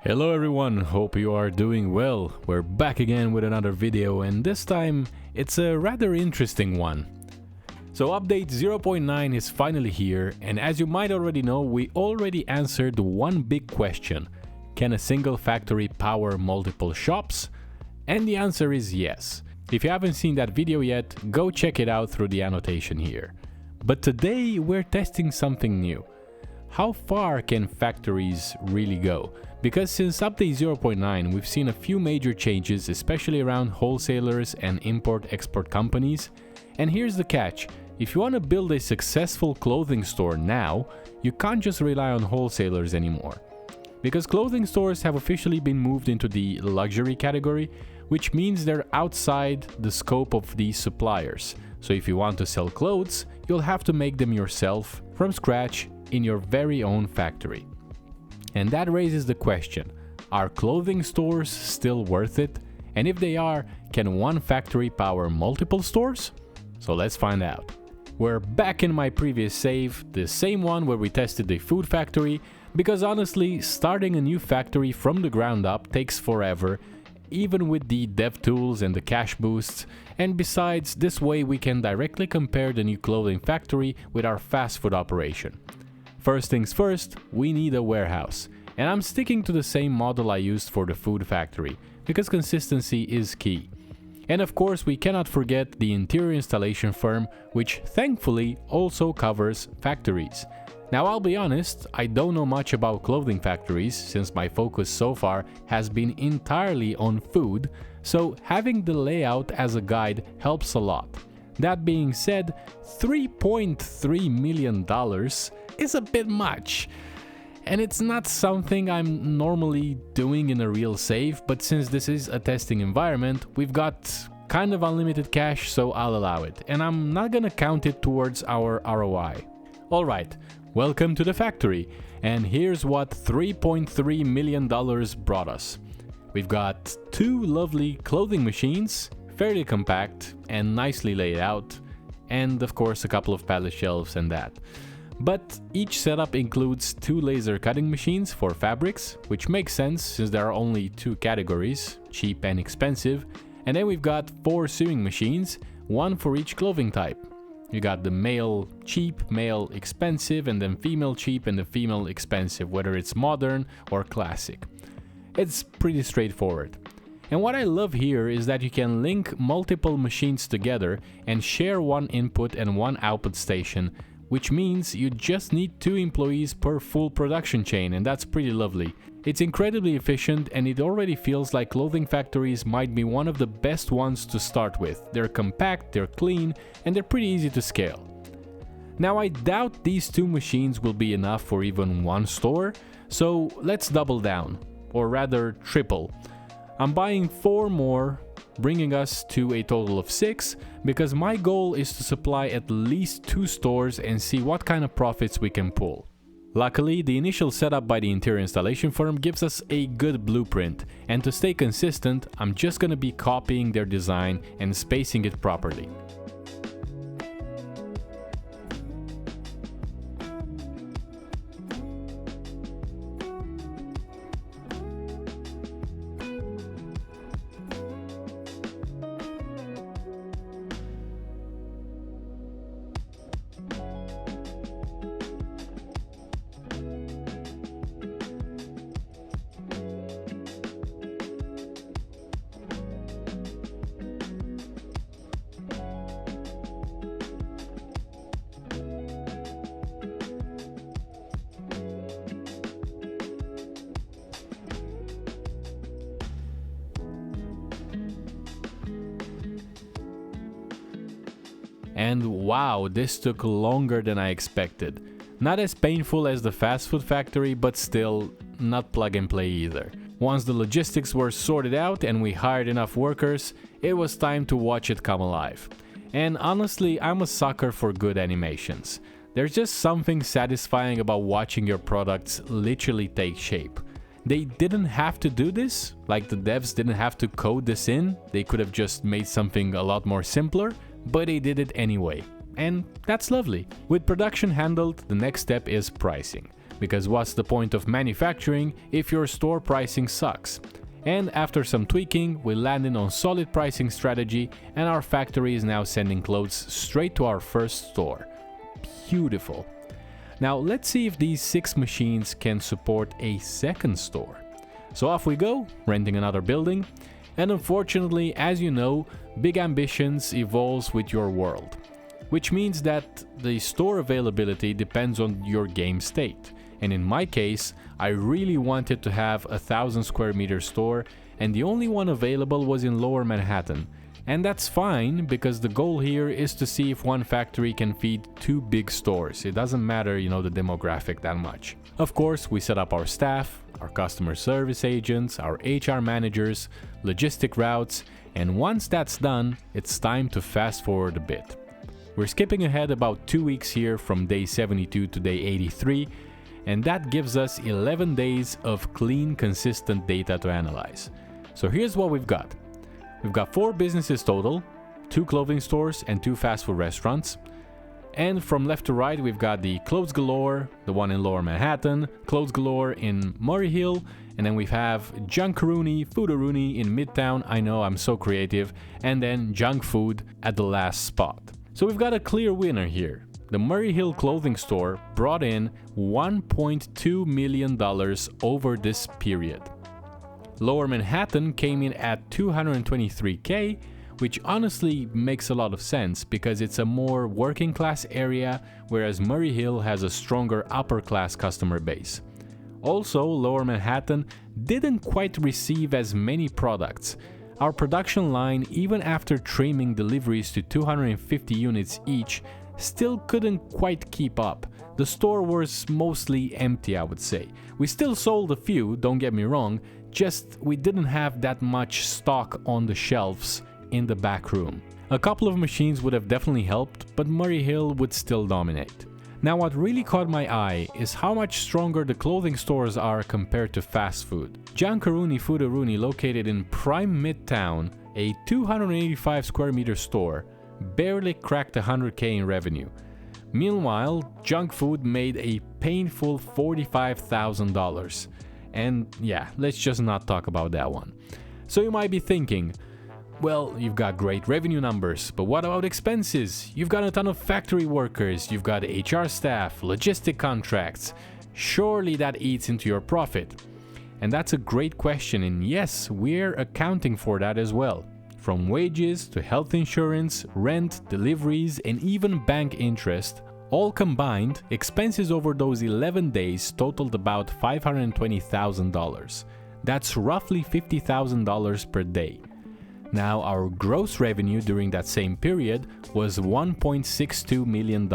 Hello everyone, hope you are doing well. We're back again with another video, and this time it's a rather interesting one. So update 0.9 is finally here, and as you might already know, we already answered one big question. Can a single factory power multiple shops? And the answer is yes. If you haven't seen that video yet, go check it out through the annotation here. But today we're testing something new. How far can factories really go? Because since update 0.9 we've seen a few major changes, especially around wholesalers and import-export companies. And here's the catch, if you want to build a successful clothing store now, you can't just rely on wholesalers anymore. Because clothing stores have officially been moved into the luxury category, which means they're outside the scope of these suppliers. So if you want to sell clothes, you'll have to make them yourself from scratch in your very own factory. And that raises the question, are clothing stores still worth it? And if they are, can one factory power multiple stores? So let's find out. We're back in my previous save, the same one where we tested the food factory, because honestly, starting a new factory from the ground up takes forever, even with the dev tools and the cash boosts. And besides, this way we can directly compare the new clothing factory with our fast food operation. First things first, we need a warehouse, and I'm sticking to the same model I used for the food factory, because consistency is key. And of course we cannot forget the interior installation firm, which thankfully also covers factories. Now I'll be honest, I don't know much about clothing factories, since my focus so far has been entirely on food, so having the layout as a guide helps a lot. That being said, $3.3 million is a bit much. And it's not something I'm normally doing in a real save, but since this is a testing environment, we've got kind of unlimited cash, so I'll allow it. And I'm not gonna count it towards our ROI. Alright, welcome to the factory. And here's what $3.3 million brought us. We've got two lovely clothing machines, fairly compact and nicely laid out, and of course a couple of pallet shelves and that. But each setup includes two laser cutting machines for fabrics, which makes sense since there are only two categories, cheap and expensive, and then we've got four sewing machines, one for each clothing type. You got the male cheap, male expensive, and then female cheap and the female expensive, whether it's modern or classic. It's pretty straightforward. And what I love here is that you can link multiple machines together and share one input and one output station, which means you just need 2 employees per full production chain, and that's pretty lovely. It's incredibly efficient, and it already feels like clothing factories might be one of the best ones to start with. They're compact, they're clean, and they're pretty easy to scale. Now I doubt these 2 machines will be enough for even one store, so let's double down, or rather triple. I'm buying 4 more, bringing us to a total of 6, because my goal is to supply at least 2 stores and see what kind of profits we can pull. Luckily, the initial setup by the interior installation firm gives us a good blueprint, and to stay consistent, I'm just gonna be copying their design and spacing it properly. And wow, this took longer than I expected. Not as painful as the fast food factory, but still not plug and play either. Once the logistics were sorted out and we hired enough workers, it was time to watch it come alive. And honestly, I'm a sucker for good animations. There's just something satisfying about watching your products literally take shape. They didn't have to do this, like the devs didn't have to code this in, they could have just made something a lot more simpler, but they did it anyway. And that's lovely. With production handled, the next step is pricing. because what's the point of manufacturing if your store pricing sucks? And after some tweaking, we landed on solid pricing strategy and our factory is now sending clothes straight to our first store. Beautiful. Now let's see if these 6 machines can support a second store. So off we go, renting another building. And unfortunately, as you know, big ambitions evolves with your world, which means that the store availability depends on your game state. And in my case, I really wanted to have a 1,000 square meter store, and the only one available was in Lower Manhattan. And that's fine, because the goal here is to see if one factory can feed 2 big stores. It doesn't matter, the demographic that much. Of course, we set up our staff, our customer service agents, our HR managers, logistic routes, and once that's done, it's time to fast forward a bit. We're skipping ahead about 2 weeks here from day 72 to day 83, and that gives us 11 days of clean, consistent data to analyze. So here's what we've got. We've got 4 businesses total, 2 clothing stores and 2 fast food restaurants. And from left to right, we've got the Clothes Galore, the one in Lower Manhattan, Clothes Galore in Murray Hill, and then we have Junkaroonie, Foodaroonie in Midtown. I know, I'm so creative. And then Junk Food at the last spot. So we've got a clear winner here. The Murray Hill clothing store brought in $1.2 million over this period. Lower Manhattan came in at $223K, which honestly makes a lot of sense because it's a more working class area, whereas Murray Hill has a stronger upper class customer base. Also, Lower Manhattan didn't quite receive as many products. Our production line, even after trimming deliveries to 250 units each, still couldn't quite keep up. The store was mostly empty, I would say. We still sold a few, don't get me wrong, just we didn't have that much stock on the shelves in the back room. A couple of machines would have definitely helped, but Murray Hill would still dominate. Now what really caught my eye is how much stronger the clothing stores are compared to fast food. Junkaroonie Foodaroonie, located in prime Midtown, a 285 square meter store, barely cracked 100K in revenue. Meanwhile, Junk Food made a painful $45,000. And yeah, let's just not talk about that one. So you might be thinking, well, you've got great revenue numbers, but what about expenses? You've got a ton of factory workers, you've got HR staff, logistic contracts. Surely that eats into your profit. And that's a great question, and yes, we're accounting for that as well. From wages to health insurance, rent, deliveries, and even bank interest, all combined, expenses over those 11 days totaled about $520,000. That's roughly $50,000 per day. Now, our gross revenue during that same period was $1.62 million.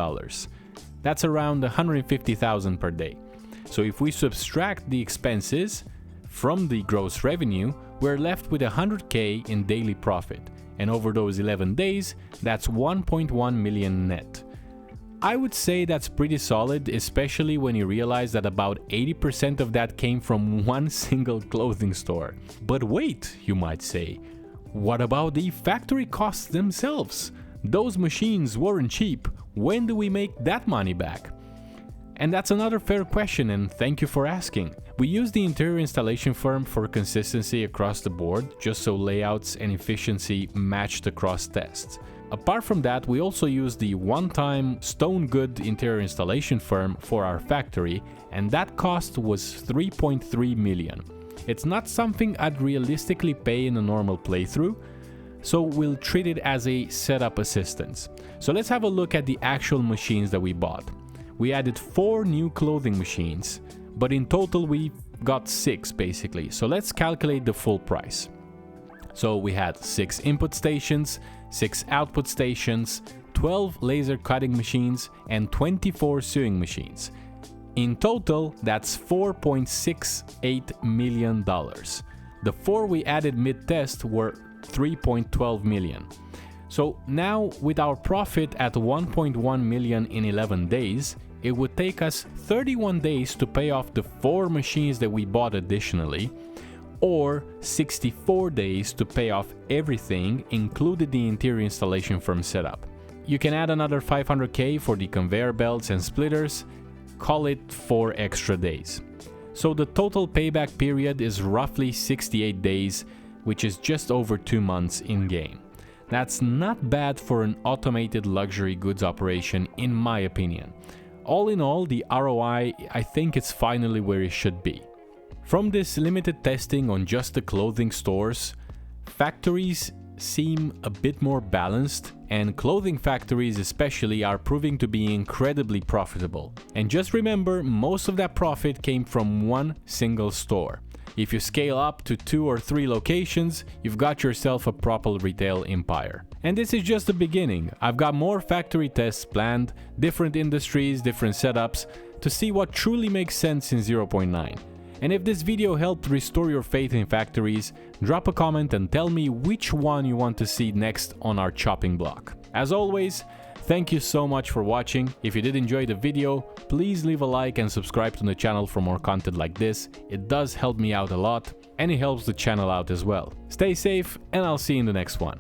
That's around $150,000 per day. So if we subtract the expenses from the gross revenue, we're left with $100K in daily profit. And over those 11 days, that's $1.1 million net. I would say that's pretty solid, especially when you realize that about 80% of that came from one single clothing store. But wait, you might say, what about the factory costs themselves? Those machines weren't cheap. When do we make that money back? And that's another fair question, and thank you for asking. We use the interior installation firm for consistency across the board, just so layouts and efficiency matched across tests. Apart from that, we also use the one-time Stone Good interior installation firm for our factory, and that cost was $3.3 million. It's not something I'd realistically pay in a normal playthrough, so we'll treat it as a setup assistance. So let's have a look at the actual machines that we bought. We added 4 new clothing machines, but in total we got 6 basically. So let's calculate the full price. So we had 6 input stations, 6 output stations, 12 laser cutting machines, and 24 sewing machines. In total, that's $4.68 million. The 4 we added mid-test were $3.12 million. So now, with our profit at $1.1 million in 11 days, it would take us 31 days to pay off the 4 machines that we bought additionally, or 64 days to pay off everything, including the interior installation firm setup. You can add another $500K for the conveyor belts and splitters, call it 4 extra days. So the total payback period is roughly 68 days, which is just over 2 months in-game. That's not bad for an automated luxury goods operation, in my opinion. All in all, the ROI, I think it's finally where it should be. From this limited testing on just the clothing stores, factories seem a bit more balanced, and clothing factories especially are proving to be incredibly profitable. And just remember, most of that profit came from one single store. If you scale up to 2 or 3 locations, you've got yourself a proper retail empire. And this is just the beginning. I've got more factory tests planned, different industries, different setups, to see what truly makes sense in 0.9. And if this video helped restore your faith in factories, drop a comment and tell me which one you want to see next on our chopping block. As always, thank you so much for watching. If you did enjoy the video, please leave a like and subscribe to the channel for more content like this. It does help me out a lot, and it helps the channel out as well. Stay safe, and I'll see you in the next one.